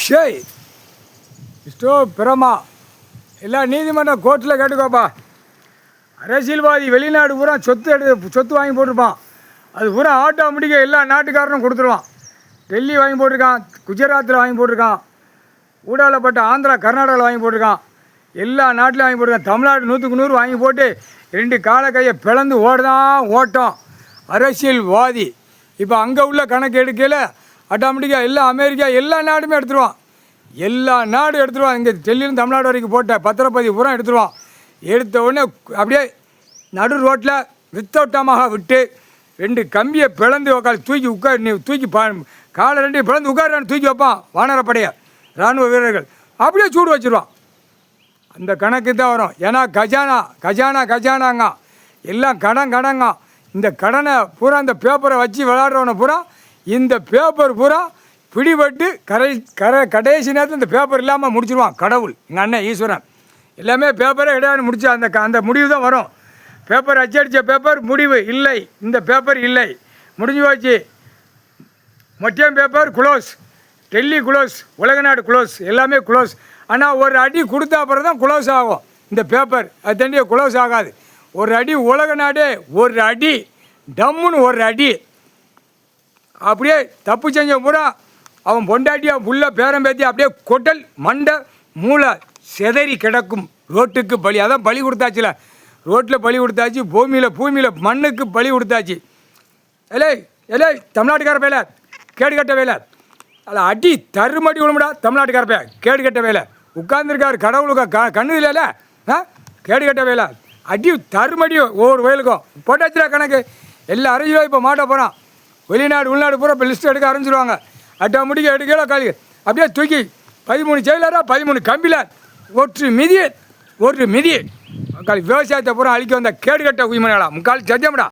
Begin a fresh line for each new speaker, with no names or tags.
ஷேய் இஷ்டோ பிரமா எல்லா நீதிமன்ற கோர்ட்டில் கேட்டுக்கோப்பா. அரசியல்வாதி வெளிநாடு பூரா சொத்து வாங்கி போட்டிருப்பான். அது பூரா ஆட்டோமேட்டிக்காக எல்லா நாட்டுக்காரனும் கொடுத்துருவான். டெல்லி வாங்கி போட்டிருக்கான், குஜராத்தில் வாங்கி போட்டிருக்கான், ஊடாலப்பட்ட ஆந்திரா கர்நாடகாவில் வாங்கி போட்டிருக்கான், எல்லா நாட்டிலையும் வாங்கி போட்டிருக்கான். தமிழ்நாடு 100க்கு 100 வாங்கி போட்டு 2 காலை கையை பிளந்து ஓடுதான் ஓட்டம் அரசியல்வாதி. இப்போ அங்கே உள்ள கணக்கு எடுக்கல ஆட்டோமேட்டிக்காக எல்லாம் அமெரிக்கா எல்லா நாடுமே எடுத்துருவான். எல்லா நாடும் எடுத்துருவான். இங்கே டெல்லியிலும் தமிழ்நாடு வரைக்கும் போட்ட பத்திரப்பதிவு பூரா எடுத்துருவான். எடுத்த உடனே அப்படியே நடு ரோட்டில் வித்தோட்டமாக விட்டு 2 கம்பியை பிளந்து தூக்கி காலை 2 பிளந்து உட்காரான்னு தூக்கி வைப்பான். வானரப்படைய இராணுவ வீரர்கள் அப்படியே சூடு வச்சுருவான். அந்த கணக்கு தான் வரும். ஏன்னா கஜானாங்க எல்லாம் கடங்க. இந்த கடனை பூரா இந்த பேப்பரை வச்சு விளையாடுறவனை பூரா இந்த பேப்பர் பூரா பிடிபட்டு கடைசி நேரத்தில் இந்த பேப்பர் இல்லாமல் முடிச்சிருவான் கடவுள். எங்கள் அண்ணன் ஈஸ்வரன் எல்லாமே பேப்பரே கிடையாது முடிச்சு அந்த முடிவு தான் வரும். பேப்பர் அச்சடித்த பேப்பர் முடிவு இல்லை, இந்த பேப்பர் இல்லை, முடிஞ்சு போச்சு. மொட்டம் பேப்பர் குளோஸ், டெல்லி குளோஸ், உலக நாடு குளோஸ், எல்லாமே குளோஸ். ஆனால் ஒரு அடி கொடுத்தா அப்புறம் தான் குளோஸ் ஆகும் இந்த பேப்பர். அது தண்டிய குளோஸ் ஆகாது. ஒரு அடி உலக நாடே ஒரு அடி டம்முன்னு ஒரு அடி அப்படியே தப்பு செஞ்ச பூரா அவன் பொண்டாட்டியா புள்ள பேரம்பேத்தி அப்படியே கொட்டல் மண்டை மூளை செதறி கிடக்கும். ரோட்டுக்கு பலி. அதான் பலி கொடுத்தாச்சுல, ரோட்டில் பலி கொடுத்தாச்சு, பூமியில் மண்ணுக்கு பலி கொடுத்தாச்சு. எலே தமிழ்நாட்டுக்கார வேலை கேடுகட்ட வேலை. அதில் அடி தருமடி விழுமுடா தமிழ்நாட்டுக்கார பையன் கேடுகட்ட வேலை. உட்கார்ந்துருக்காரு கடவுளுக்கு கண்ணு இல்லைல்ல, கேடுகட்ட வேலை. அடி தருமடி ஒவ்வொரு வயலுக்கும் போட்டாச்சுல கணக்கு. எல்லா அரசியலும் இப்போ மாட்ட போகிறான். வெளிநாடு உள்நாடு பூரா இப்போ லிஸ்ட் எடுக்க ஆரம்பிச்சிருவாங்க. ஆட்டோமேட்டிக்காக எடுக்கல காலி அப்படியே தூக்கி 13 செயலரா 13 கம்பியில் ஒரு மிதி விவசாயத்தை பூரா அழிக்க வந்த கேடுகட்ட உயிமனைகளா முக்கால் சத்தியம்டா.